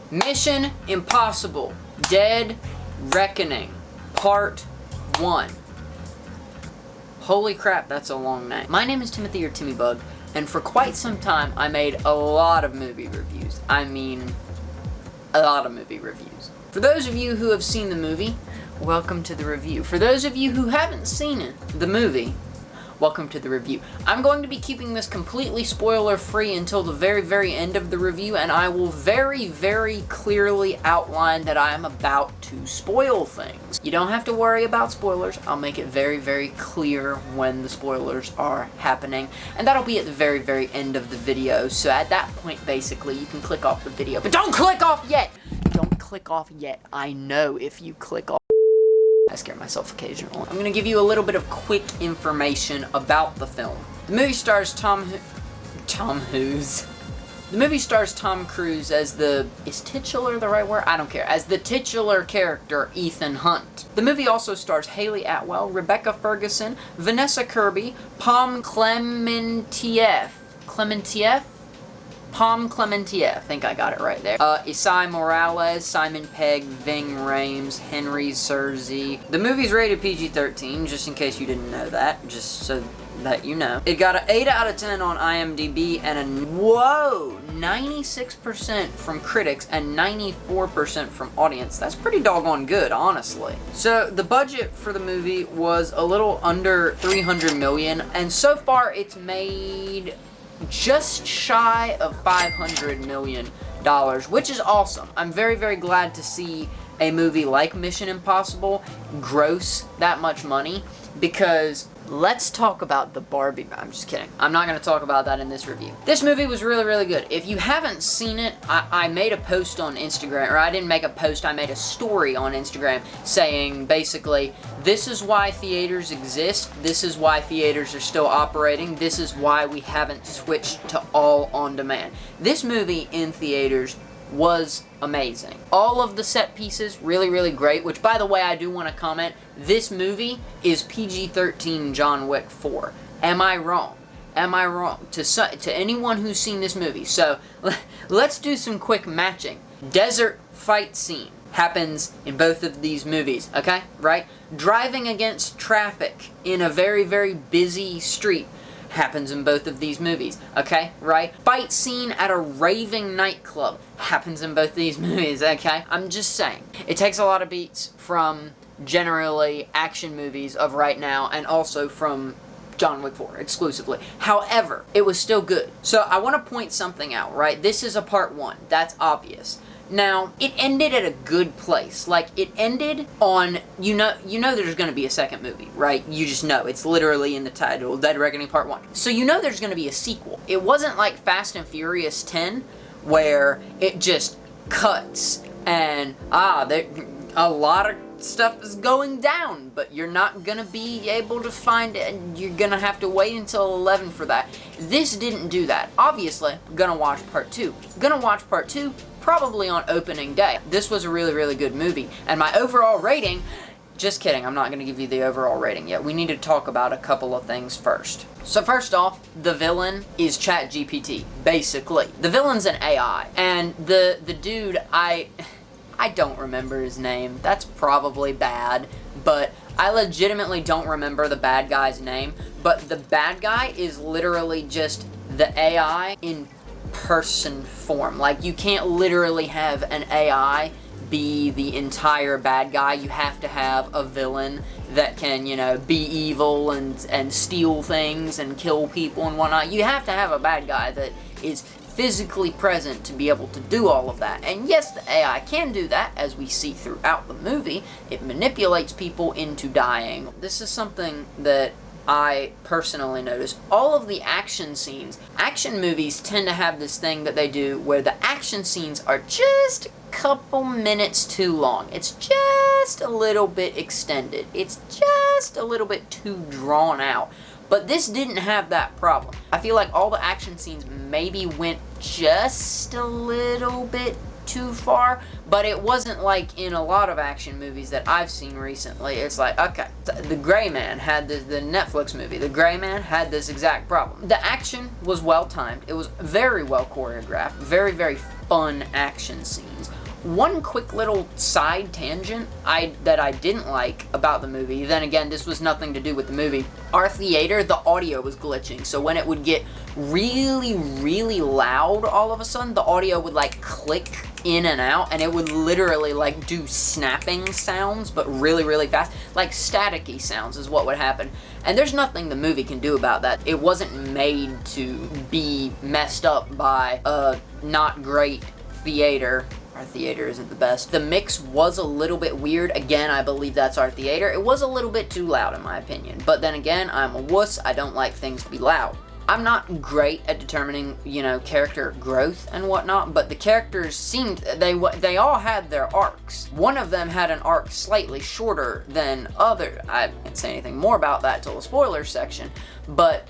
Mission Impossible Dead Reckoning Part 1. Holy crap, that's a long name. My name is Timothy or Timmybug, and for quite some time I made a lot of movie reviews. I mean, a lot of movie reviews. For those of you who have seen the movie, welcome to the review. For those of you who haven't seen it, the movie, welcome to the review. I'm going to be keeping this completely spoiler-free until the very, very end of the review, and I will very, very clearly outline that I am about to spoil things. You don't have to worry about spoilers. I'll make it very, very clear when the spoilers are happening, and that'll be at the very, very end of the video, so at that point, basically, you can click off the video. But don't click off yet! Don't click off yet. I know if you click off. I scare myself occasionally. I'm going to give you a little bit of quick information about the film. The movie stars Tom Cruise as is titular the right word? I don't care. As the titular character, Ethan Hunt. The movie also stars Haley Atwell, Rebecca Ferguson, Vanessa Kirby, Palm Clementieff, I think I got it right there. Isai Morales, Simon Pegg, Ving Rhames, Henry Cersei. The movie's rated PG-13, just in case you didn't know that, just so that you know. It got an 8 out of 10 on IMDb and a 96% from critics and 94% from audience. That's pretty doggone good, honestly. So the budget for the movie was a little under $300 million, and so far it's made just shy of $500 million, which is awesome. I'm very, very glad to see a movie like Mission Impossible gross that much money, because let's talk about the Barbie. I'm just kidding. I'm not going to talk about that in this review. This movie was really, really good. If you haven't seen it, I made a post on Instagram, or I didn't make a post, I made a story on Instagram saying basically, this is why theaters exist, this is why theaters are still operating, this is why we haven't switched to all on demand. This movie in theaters was amazing. All of the set pieces, really, really great, which by the way, I do want to comment, this movie is PG-13 John Wick 4. Am I wrong? Am I wrong? To anyone who's seen this movie. So, let's do some quick matching. Desert fight scene happens in both of these movies, okay? Right? Driving against traffic in a very, very busy street happens in both of these movies, okay, right? Fight scene at a raving nightclub happens in both these movies, okay? I'm just saying, it takes a lot of beats from generally action movies of right now and also from John Wick 4 exclusively. However, it was still good. So I want to point something out, right? This is a part 1, that's obvious. Now, it ended at a good place. Like, it ended on, you know there's going to be a second movie, right? You just know. It's literally in the title, Dead Reckoning Part 1. So you know there's going to be a sequel. It wasn't like Fast and Furious 10, where it just cuts and, a lot of stuff is going down, but you're not going to be able to find it, and you're going to have to wait until 11 for that. This didn't do that. Obviously, I'm going to watch Part 2. Gonna watch Part 2 probably on opening day. This was a really, really good movie, and my overall rating, just kidding, I'm not going to give you the overall rating yet. We need to talk about a couple of things first. So first off, the villain is ChatGPT, basically. The villain's an AI, and the dude, I don't remember his name. That's probably bad, but I legitimately don't remember the bad guy's name, but the bad guy is literally just the AI in person form. Like, you can't literally have an AI be the entire bad guy. You have to have a villain that can, be evil and steal things and kill people and whatnot. You have to have a bad guy that is physically present to be able to do all of that. And yes, the AI can do that, as we see throughout the movie. It manipulates people into dying. This is something that I personally notice. All of the action scenes, action movies tend to have this thing that they do where the action scenes are just a couple minutes too long. It's just a little bit extended. It's just a little bit too drawn out. But this didn't have that problem. I feel like all the action scenes maybe went just a little bit too far, but it wasn't like in a lot of action movies that I've seen recently. It's like, okay, The Gray Man had the Netflix movie. The Gray Man had this exact problem. The action was well timed. It was very well choreographed. Very, very fun action scenes. One quick little side tangent that I didn't like about the movie, then again, this was nothing to do with the movie. Our theater, the audio was glitching, so when it would get really, really loud all of a sudden, the audio would like click in and out, and it would literally like do snapping sounds, but really, really fast. Like staticky sounds is what would happen. And there's nothing the movie can do about that. It wasn't made to be messed up by a not great theater. Our theater isn't the best. The mix was a little bit weird. Again, I believe that's our theater. It was a little bit too loud in my opinion. But then again, I'm a wuss. I don't like things to be loud. I'm not great at determining, character growth and whatnot, but the characters seemed, they all had their arcs. One of them had an arc slightly shorter than other. I can't say anything more about that till the spoiler section, but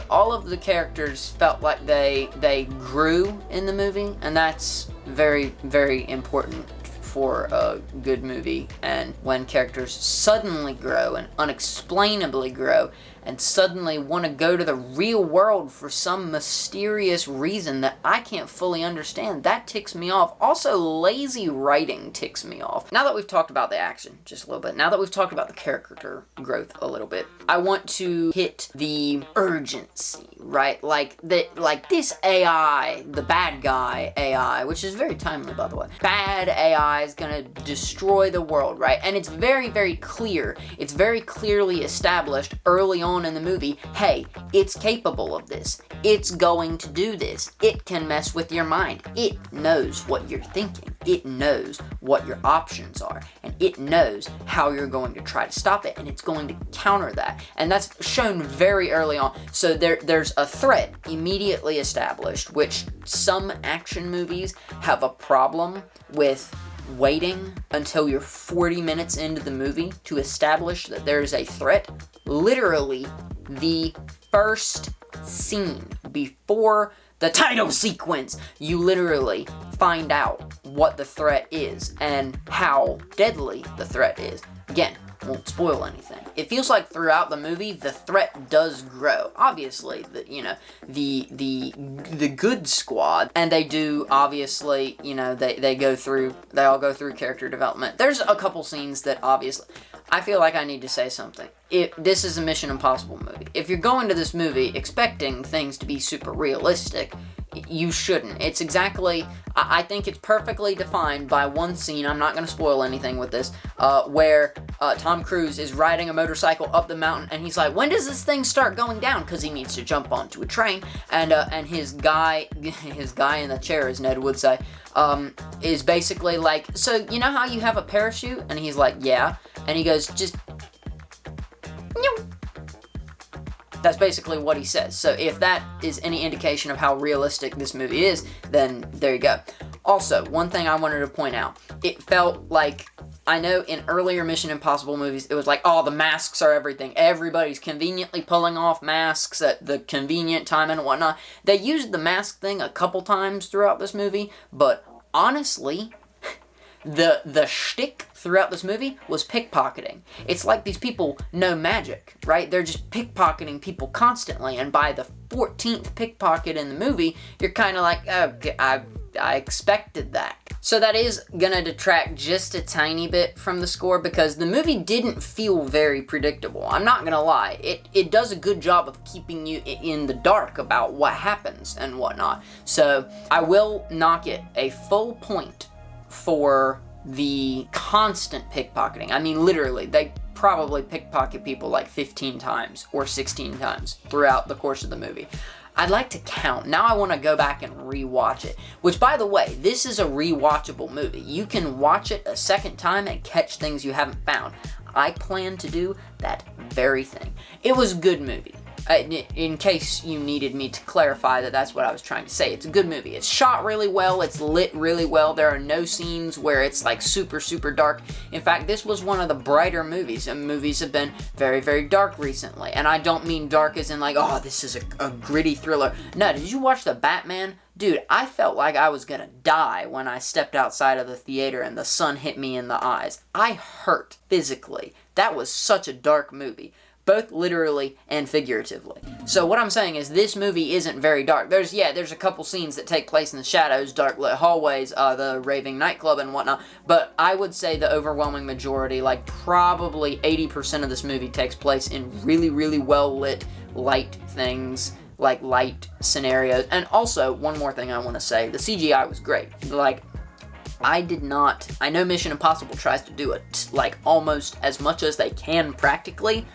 all of the characters felt like they grew in the movie, and that's very, very important for a good movie. And when characters suddenly grow and unexplainably grow and suddenly want to go to the real world for some mysterious reason that I can't fully understand, that ticks me off. Also, lazy writing ticks me off. Now that we've talked about the action just a little bit, now that we've talked about the character growth a little bit, I want to hit the urgency, right? Like this AI, the bad guy AI, which is very timely, by the way. Bad AI is gonna destroy the world, right? And it's very, very clear. It's very clearly established early on in the movie, hey, it's capable of this. It's going to do this. It can mess with your mind. It knows what you're thinking. It knows what your options are. And it knows how you're going to try to stop it. And it's going to counter that. And that's shown very early on. So there's a threat immediately established, which some action movies have a problem with waiting until you're 40 minutes into the movie to establish that there is a threat. Literally, the first scene before the title sequence, you literally find out what the threat is and how deadly the threat is. Again, won't spoil anything. It feels like throughout the movie, the threat does grow. Obviously, the good squad, and they do, obviously, they all go through character development. There's a couple scenes that obviously, I feel like I need to say something. This is a Mission Impossible movie. If you're going to this movie expecting things to be super realistic, you shouldn't. It's exactly, I think it's perfectly defined by one scene, I'm not going to spoil anything with this, where Tom Cruise is riding a motorcycle up the mountain, and he's like, when does this thing start going down? Because he needs to jump onto a train, and his guy in the chair, as Ned would say, is basically like, so you know how you have a parachute? And he's like, yeah. And he goes, just... That's basically what he says. So if that is any indication of how realistic this movie is, then there you go. Also, one thing I wanted to point out. It felt like, I know in earlier Mission Impossible movies, it was like, oh, the masks are everything. Everybody's conveniently pulling off masks at the convenient time and whatnot. They used the mask thing a couple times throughout this movie, but honestly, the shtick throughout this movie was pickpocketing. It's like these people know magic, right? They're just pickpocketing people constantly, and by the 14th pickpocket in the movie, you're kind of like, oh, I expected that. So that is gonna detract just a tiny bit from the score, because the movie didn't feel very predictable. I'm not gonna lie. It does a good job of keeping you in the dark about what happens and whatnot. So I will knock it a full point for the constant pickpocketing. I mean, literally, they probably pickpocket people like 15 times or 16 times throughout the course of the movie. I'd like to count. Now I want to go back and rewatch it. Which, by the way, this is a rewatchable movie. You can watch it a second time and catch things you haven't found. I plan to do that very thing. It was a good movie. In case you needed me to clarify that that's what I was trying to say. It's a good movie. It's shot really well. It's lit really well. There are no scenes where it's like super, super dark. In fact, this was one of the brighter movies. And movies have been very, very dark recently. And I don't mean dark as in like, oh, this is a gritty thriller. No, did you watch The Batman? Dude, I felt like I was gonna die when I stepped outside of the theater and the sun hit me in the eyes. I hurt physically. That was such a dark movie. both literally and figuratively. So what I'm saying is this movie isn't very dark. There's a couple scenes that take place in the shadows, dark lit hallways, the raving nightclub and whatnot, but I would say the overwhelming majority, like probably 80% of this movie takes place in really, really well lit, light things, like light scenarios. And also, one more thing I want to say, the CGI was great. Like, I know Mission Impossible tries to do it, like, almost as much as they can practically.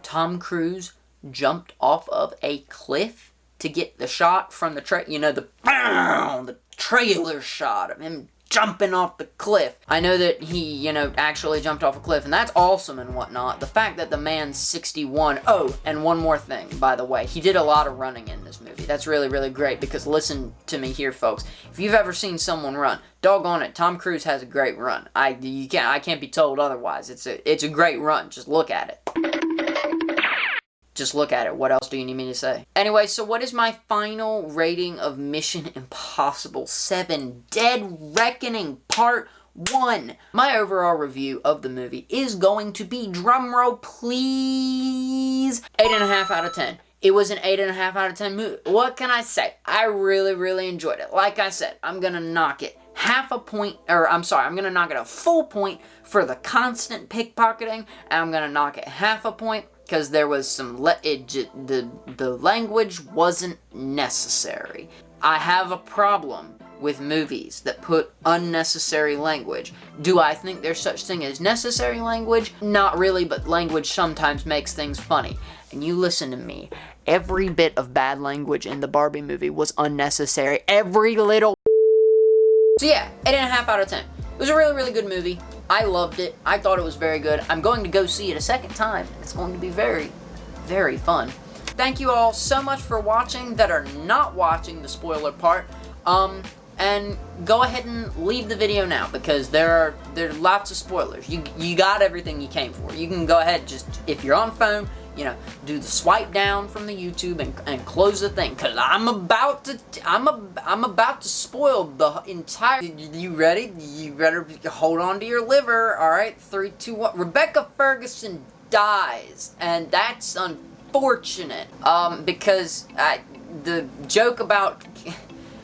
Tom Cruise jumped off of a cliff to get the shot from the the trailer shot of him jumping off the cliff. I know that he, actually jumped off a cliff, and that's awesome and whatnot. The fact that the man's 61... Oh, and one more thing, by the way. He did a lot of running in this movie. That's really, really great, because listen to me here, folks. If you've ever seen someone run, doggone it, Tom Cruise has a great run. I can't be told otherwise. It's a great run. Just look at it. Just look at it. What else do you need me to say? Anyway, so what is my final rating of Mission Impossible 7 Dead Reckoning Part 1? My overall review of the movie is going to be, drumroll please, 8.5 out of 10. It was an 8.5 out of 10 movie. What can I say? I really, really enjoyed it. Like I said, I'm going to knock it I'm going to knock it a full point for the constant pickpocketing, and I'm going to knock it half a point because there was some, the language wasn't necessary. I have a problem with movies that put unnecessary language. Do I think there's such thing as necessary language? Not really, but language sometimes makes things funny. And you listen to me, every bit of bad language in the Barbie movie was unnecessary. Every little... So yeah, 8.5 out of 10. It was a really, really good movie. I loved it. I thought it was very good. I'm going to go see it a second time. It's going to be very, very fun. Thank you all so much for watching that are not watching the spoiler part. And go ahead and leave the video now because there are lots of spoilers. You got everything you came for. You can go ahead, just if you're on phone, do the swipe down from the YouTube and close the thing, cause I'm about to spoil the entire. You ready? You better hold on to your liver. All right, 3, 2, 1. Rebecca Ferguson dies, and that's unfortunate. Because the joke about.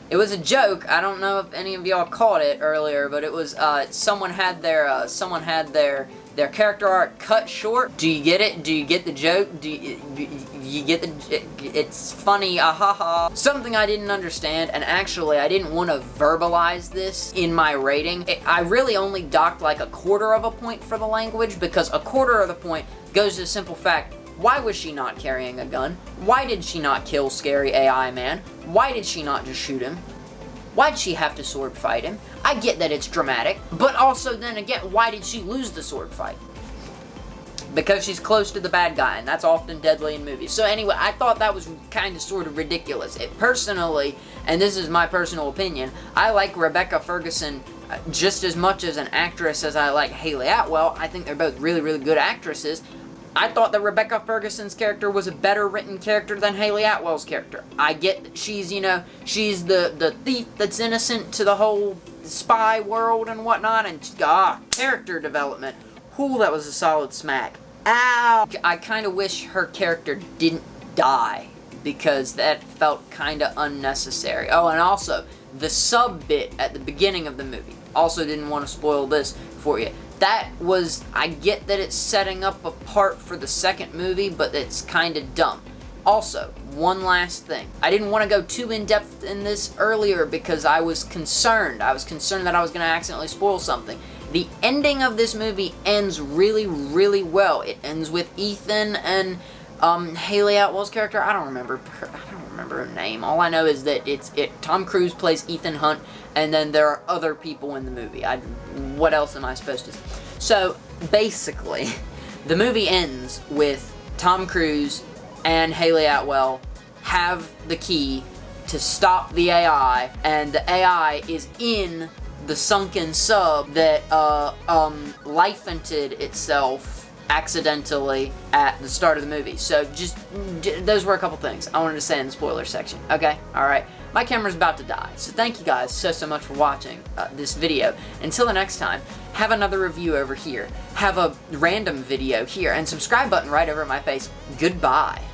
It was a joke. I don't know if any of y'all caught it earlier, but it was someone had their character arc cut short. Do you get it? Do you get the joke? Do you get the? It's funny. Ahaha. Something I didn't understand, and actually I didn't want to verbalize this in my rating. I really only docked like 1/4 of a point for the language because 1/4 of the point goes to the simple fact. Why was she not carrying a gun? Why did she not kill scary AI man? Why did she not just shoot him? Why'd she have to sword fight him? I get that it's dramatic, but also then again, why did she lose the sword fight? Because she's close to the bad guy, and that's often deadly in movies. So anyway, I thought that was kind of sort of ridiculous. Personally, and this is my personal opinion, I like Rebecca Ferguson just as much as an actress as I like Hayley Atwell. I think they're both really, really good actresses. I thought that Rebecca Ferguson's character was a better written character than Hayley Atwell's character. I get that she's, she's the thief that's innocent to the whole spy world and whatnot, and character development. Ooh, that was a solid smack. Ow! I kind of wish her character didn't die, because that felt kind of unnecessary. Oh, and also, the sub bit at the beginning of the movie. Also didn't want to spoil this for you. That was, I get that it's setting up a part for the second movie, but it's kind of dumb. Also, one last thing. I didn't want to go too in-depth in this earlier because I was concerned. I was concerned that I was going to accidentally spoil something. The ending of this movie ends really, really well. It ends with Ethan and Hayley Atwell's character. I don't remember her name. All I know is that Tom Cruise plays Ethan Hunt, and then there are other people in the movie. What else am I supposed to say? So, basically, the movie ends with Tom Cruise and Hayley Atwell have the key to stop the AI, and the AI is in the sunken sub that lifented itself accidentally at the start of the movie. So just, those were a couple things I wanted to say in the spoiler section. Okay, alright. My camera's about to die, so thank you guys so much for watching this video. Until the next time, have another review over here, have a random video here, and subscribe button right over my face. Goodbye.